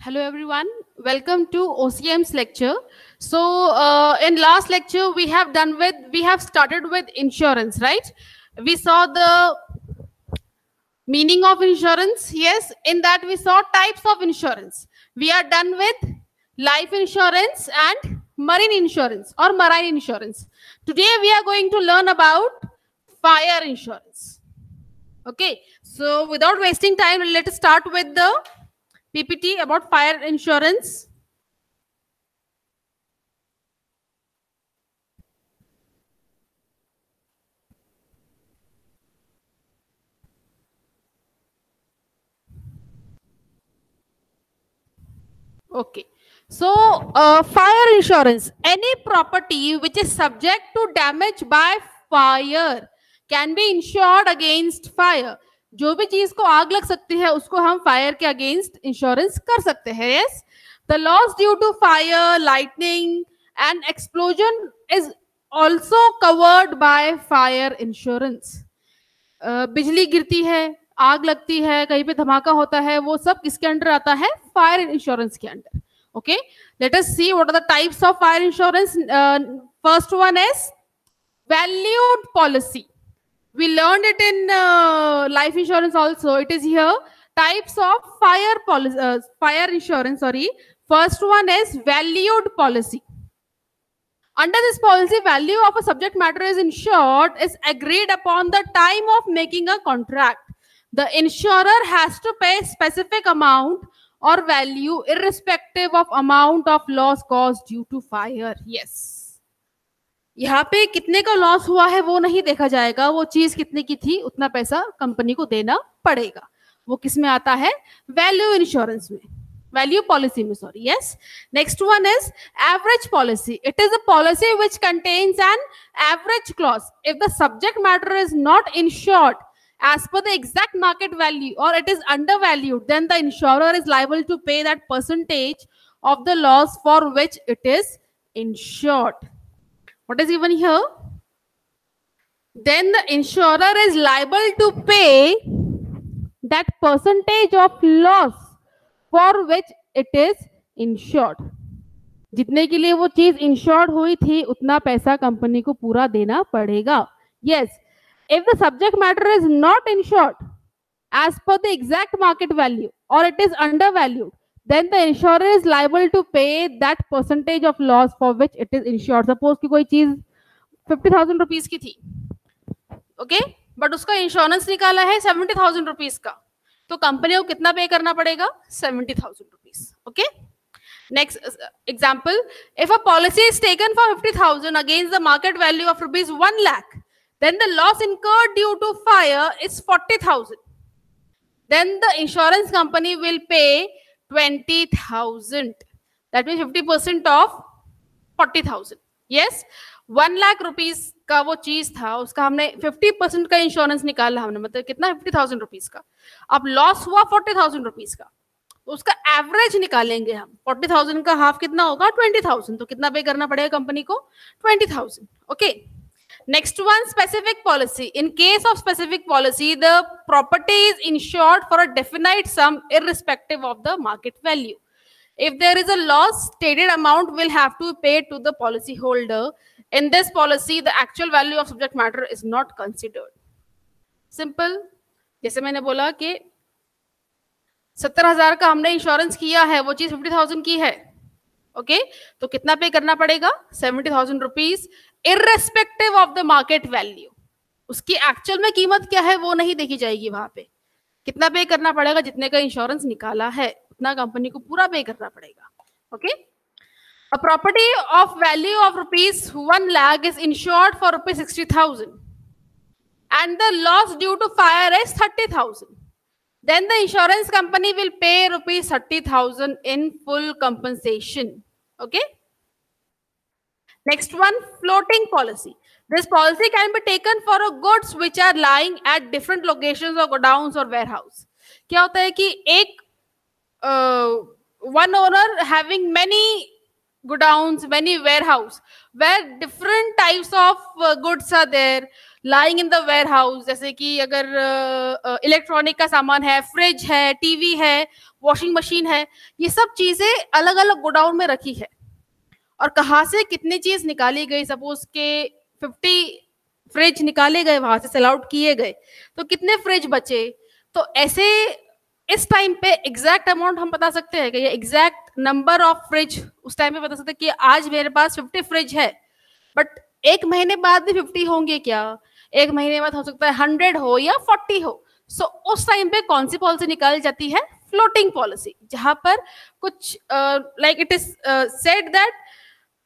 Hello everyone, welcome to OCM's lecture. So in last lecture we have started with insurance, right? We saw the meaning of insurance. Yes, in that we saw types of insurance. We are done with life insurance and marine insurance or marine insurance. Today we are going to learn about fire insurance. Okay, so without wasting time, let us start with the PPT about fire insurance. Okay. So, fire insurance, any property which is subject to damage by fire can be insured against fire. जो भी चीज को आग लग सकती है उसको हम फायर के अगेंस्ट इंश्योरेंस कर सकते हैं. Yes, the loss due to fire, lightning and explosion is also covered by fire insurance. बिजली गिरती है, आग लगती है, कहीं पे धमाका होता है, वो सब किसके अंडर आता है? फायर इंश्योरेंस के under. Okay, let us see what are the types of fire insurance. First one is valued policy. We learned it in life insurance also. It is here. Types of fire policy, fire insurance. Sorry. First one is valued policy. Under this policy, value of a subject matter is insured is agreed upon the time of making a contract. The insurer has to pay specific amount or value irrespective of amount of loss caused due to fire. Yes. यहाँ पे कितने का loss हुआ है वो नहीं देखा जाएगा, वो चीज कितने की थी उतना पैसा कंपनी को देना पड़ेगा. वो किस में आता है? वैल्यू इंश्योरेंस में, value policy में, sorry. Yes. Next one is average policy. It is a policy which contains an average clause. If the subject matter is not insured as per the exact market value or it is undervalued, then the insurer is liable to pay that percentage of the loss for which it is insured. What is given here? Then the insurer is liable to pay that percentage of loss for which it is insured. जितने के लिए वो चीज insured हुई थी उतना पैसा company को पूरा देना पड़ेगा. Yes, if the subject matter is not insured as per the exact market value or it is undervalued, then the insurer is liable to pay that percentage of loss for which it is insured. Suppose कि कोई चीज 50,000 rupees की थी, okay, but उसका insurance निकाला है 70,000 rupees का, तो कंपनी को कितना पे करना पड़ेगा? 70,000 rupees. Okay. Next example, if a policy is taken for 50,000 against the market value of rupees 1 lakh, then the loss incurred due to fire is 40,000. Then the insurance company will pay 20,000. That means 50% of 40,000. Yes, 1 lakh rupees का वो चीज था, उसका हमने 50% का insurance निकाला हमने, मतलब कितना? 50,000 रुपीस का. अब लॉस हुआ 40,000 रुपीस का, तो उसका एवरेज निकालेंगे हम. 40,000 का हाफ कितना होगा? 20,000. तो कितना पे करना पड़ेगा कंपनी को? 20,000. Okay. Next one, specific policy. In case of specific policy, the property is insured for a definite sum irrespective of the market value. If there is a loss, stated amount will have to pay to the policy holder. In this policy, the actual value of subject matter is not considered. Simple. जैसे मैंने बोला कि 70,000 का हमने insurance किया है, वो चीज 50,000 की है. ओके, तो कितना पे करना पड़ेगा? 70,000 rupees irrespective of the market value. उसकी एक्चुअल में कीमत क्या है वो नहीं देखी जाएगी. वहां पे कितना पे करना पड़ेगा? जितने का इंश्योरेंस निकाला है उतना कंपनी को पूरा पे करना पड़ेगा. Okay. A property of value of rupees 1 lakh is insured for rupees 60,000 and the loss due to fire is 30,000. Then the insurance company will pay rupees 30,000 in full compensation. Okay. Next one, floating policy. This policy can be taken for a goods which are lying at different locations or godowns or warehouse. क्या होता है कि एक one owner having many godowns, many warehouse where different types of goods are there. Lying in the warehouse, जैसे कि अगर electronic का सामान है, फ्रिज है, टीवी है, वॉशिंग मशीन है, ये सब चीजें अलग अलग गोडाउन में रखी है, और कहाँ से कितनी चीज निकाली गई, सपोज के 50 फ्रिज निकाले गए, वहां से सेल आउट किए गए, तो कितने फ्रिज बचे, तो ऐसे इस टाइम पे एग्जैक्ट अमाउंट हम बता सकते हैं कि ये एग्जैक्ट नंबर ऑफ फ्रिज उस टाइम पे बता सकते हैं कि आज मेरे पास 50 फ्रिज है, बट एक महीने बाद भी 50 होंगे क्या, एक महीने बाद हो सकता है 100 हो या 40 हो। सो उस टाइम पे कौन सी पॉलिसी निकाली जाती है, फ्लोटिंग पॉलिसी, जहां पर कुछ like it is said that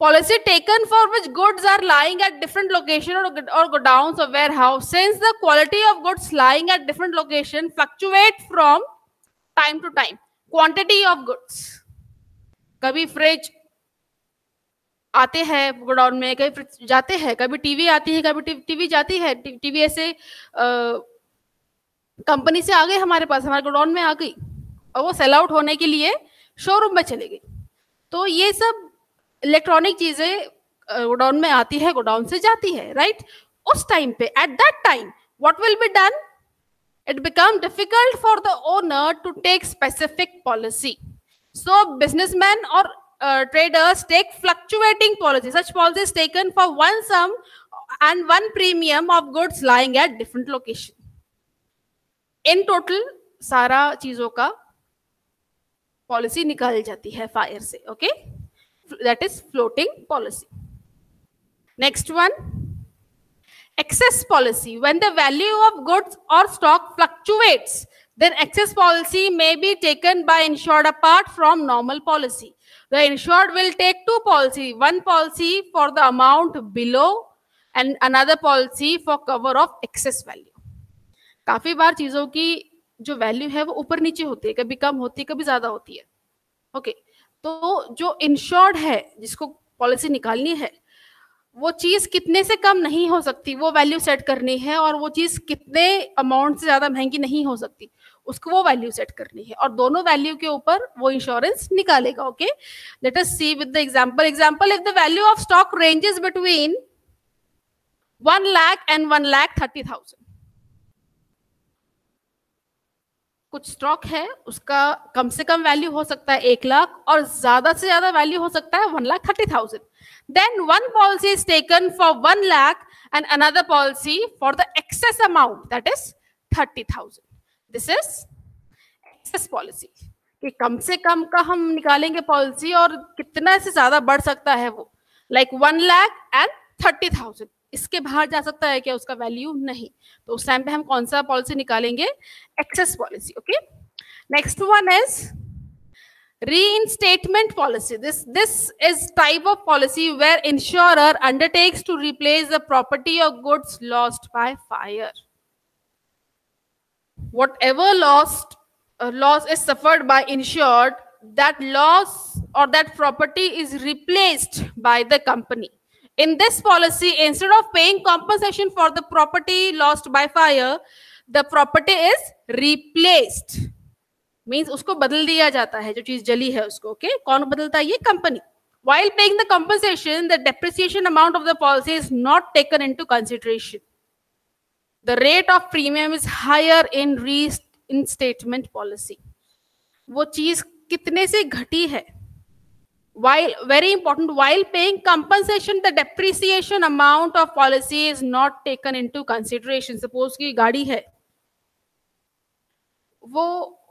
policy taken for which goods are lying at different location or godowns or warehouse, since the quality of goods lying at different location fluctuate from time to time, quantity of goods, कभी fridge आते हैं godown में, कभी fridge जाते हैं, कभी TV आती है, कभी टीवी जाती है, टीवी ऐसे कंपनी से आ गई हमारे पास, हमारे गोडाउन में आ गई, और वो सेल आउट होने के लिए शोरूम में चले गई। तो ये सब इलेक्ट्रॉनिक चीजें गोडाउन में आती है, गोडाउन से जाती है, राइट। उस टाइम पे at that time what will be done, it become difficult for the owner to take specific policy, so businessmen or traders take fluctuating policies. Such policies taken for one sum and one premium of goods lying at different location. In total सारा चीजों का policy निकाल जाती है fire से, okay, that is floating policy. Next one, excess policy. When the value of goods or stock fluctuates, then excess policy may be taken by insured apart from normal policy. The insured will take two policy, one policy for the amount below and another policy for cover of excess value. काफी बार चीजों की जो value है वो ऊपर नीचे होती है, कभी कम होती है, कभी ज्यादा होती है, ओके। तो जो इंश्योर्ड है, जिसको पॉलिसी निकालनी है, वो चीज कितने से कम नहीं हो सकती, वो वैल्यू सेट करनी है, और वो चीज कितने अमाउंट से ज्यादा महंगी नहीं हो सकती, उसको वो वैल्यू सेट करनी है, और दोनों वैल्यू के ऊपर वो इंश्योरेंस निकालेगा, okay. Let us see with the example if the value of stock ranges between 1 lakh and 1,30,000, कुछ स्टॉक है उसका कम से कम वैल्यू हो सकता है 1 लाख, और ज्यादा से ज्यादा वैल्यू हो सकता है 1,30,000. Then one policy is taken for 1 lakh and another policy for the excess amount, that is 30,000. This is excess policy. कि कम से कम का हम निकालेंगे पॉलिसी, और कितना से ज्यादा बढ़ सकता है वो, लाइक 1 लाख एंड 30,000, इसके बाहर जा सकता है क्या उसका वैल्यू, नहीं, तो उस टाइम पे हम कौन सा पॉलिसी निकालेंगे, excess policy, okay. Next one is reinstatement policy. This is type of policy where insurer undertakes to replace the property or goods lost by fire. Whatever loss is suffered by insured, that loss or that property is replaced by the company. In this policy, instead of paying compensation for the property lost by fire, the property is replaced. Means उसको बदल दिया जाता है, जो चीज जली है उसको, ओके। कौन बदलता है, ये company. While paying the compensation, the depreciation amount of the policy is not taken into consideration. The rate of premium is higher in reinstatement policy. वो चीज कितने से घटी है, while very important, while paying compensation, the depreciation amount of policy is not taken into consideration. Suppose कि गाड़ी है, वो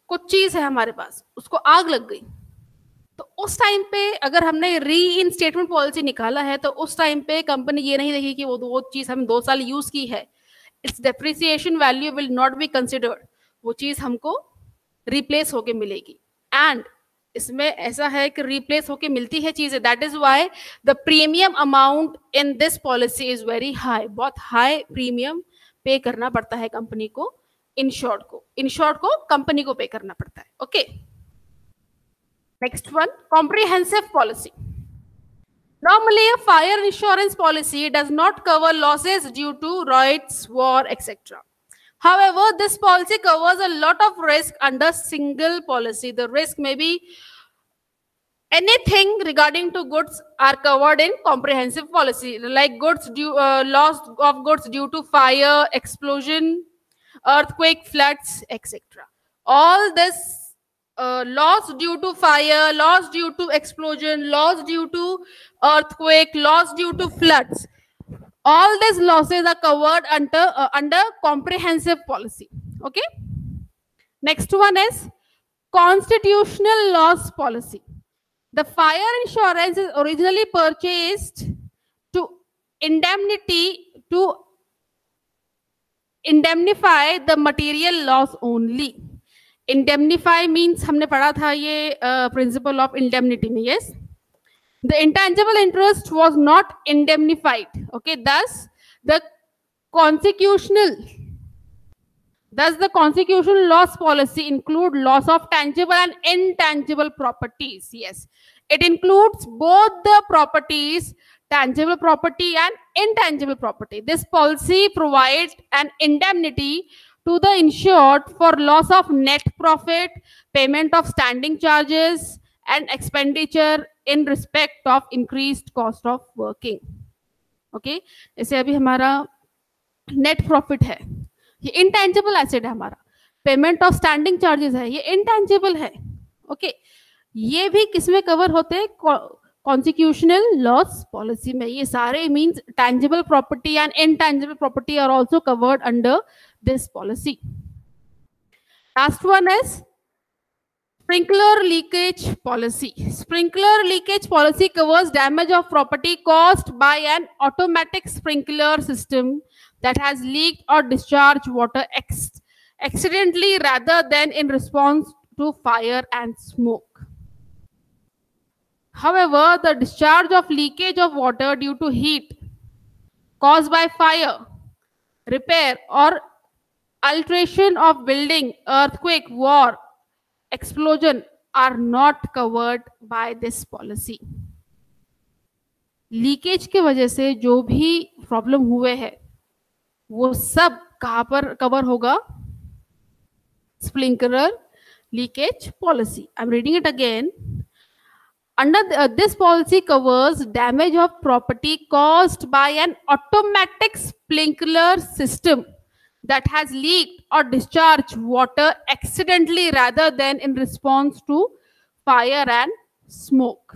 कुछ चीज है हमारे पास, उसको आग लग गई, तो उस टाइम पे अगर हमने रीइंस्टेटमेंट पॉलिसी निकाला है, तो उस टाइम पे कंपनी ये नहीं देखी कि वो चीज हम 2 साल यूज की है, it's depreciation value will not be considered, वो चीज हमको रिप्लेस होके मिलेगी। एंड इसमें ऐसा है कि रिप्लेस होके मिलती है चीजें, that is why the premium amount in this policy is very high, बहुत हाई प्रीमियम पे करना पड़ता है कंपनी को, इंश्योर्ड को कंपनी को पे करना पड़ता है, okay. Next one, comprehensive policy. Normally, a fire insurance policy does not cover losses due to riots, war, etc. However, this policy covers a lot of risk under single policy. The risk may be Anything regarding to goods are covered in comprehensive policy, like goods due, loss of goods due to fire, explosion, earthquake, floods, etc. All this loss due to fire, loss due to explosion, loss due to earthquake, loss due to floods, all these losses are covered under comprehensive policy. Okay. Next one is constitutional loss policy. The fire insurance is originally purchased to indemnify the material loss only. Indemnify means हमने पढ़ा था ये principle of indemnity में. Yes, the intangible interest was not indemnified. Okay, thus the constitutional loss policy include loss of tangible and intangible properties. Yes, it includes both the properties, tangible property and intangible property. This policy provides an indemnity to the insured for loss of net profit, payment of standing charges and expenditure in respect of increased cost of working. Okay, जैसे अभी हमारा net profit है, ये intangible asset है हमारा. Payment of standing charges है, ये intangible है. ओके, ये भी किसमें कवर होते हैं? कॉन्स्टिट्यूशनल लॉस पॉलिसी में. ये सारे means tangible property and intangible property are also covered under this policy. Last one is sprinkler leakage policy. Sprinkler leakage policy covers damage of property caused by an automatic sprinkler system that has leaked or discharged water accidentally rather than in response to fire and smoke. However, the discharge of leakage of water due to heat caused by fire, repair or alteration of building, earthquake, war, explosion are not covered by this policy. Leakage के वजह से जो भी problem हुए हैं वो सब कहां पर कवर होगा? Sprinkler leakage policy. I am reading it again. Under this policy covers damage of property caused by an automatic sprinkler system that has leaked or discharged water accidentally rather than in response to fire and smoke.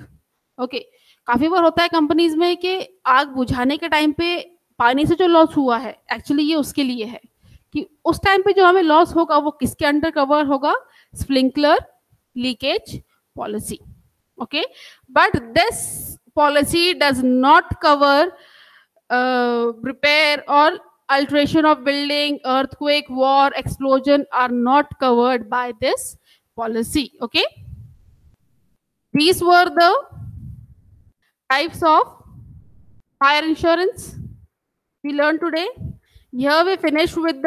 Okay, काफी बार होता है companies में कि आग बुझाने के time पे पानी से जो लॉस हुआ है एक्चुअली ये उसके लिए है कि उस टाइम पे जो हमें लॉस होगा वो किसके अंडर कवर होगा? Sprinkler leakage policy. Okay, but this policy does not cover repair or alteration of building, earthquake, war, explosion are not covered by this policy. Okay, these were the types of fire insurance we learned today. Here we finished with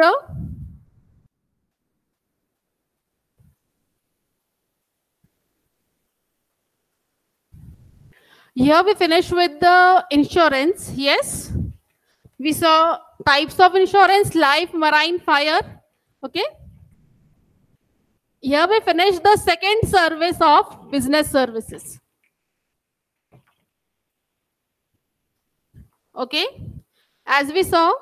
the insurance. Yes, we saw types of insurance: life, marine, fire. Okay, here we finished the second service of business services. Okay, as we saw,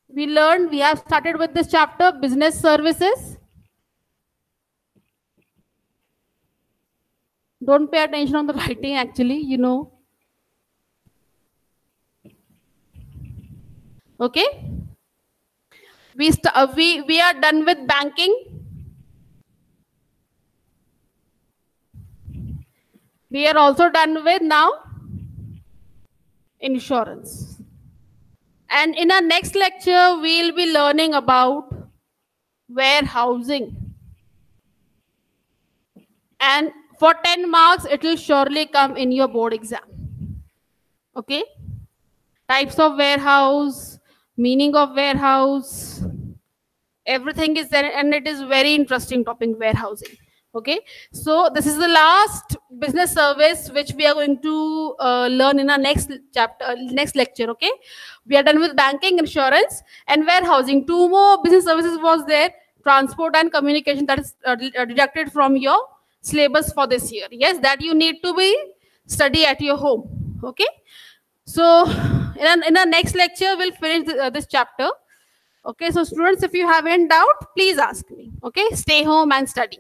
we learned, we have started with this chapter, business services. Don't pay attention on the writing, actually, you know. Okay, we are done with banking. We are also done with now insurance. And in our next lecture, we'll be learning about warehousing. And for 10 marks, it will surely come in your board exam. Okay, types of warehouse, meaning of warehouse, everything is there, and it is very interesting topic, warehousing. Okay, so this is the last business service which we are going to learn in our next chapter, next lecture. Okay, we are done with banking, insurance, and warehousing. 2 more business services was there: transport and communication, that is deducted from your syllabus for this year. Yes, that you need to be study at your home. Okay. So in the next lecture, we'll finish this chapter. Okay. So students, if you have any doubt, please ask me. Okay. Stay home and study.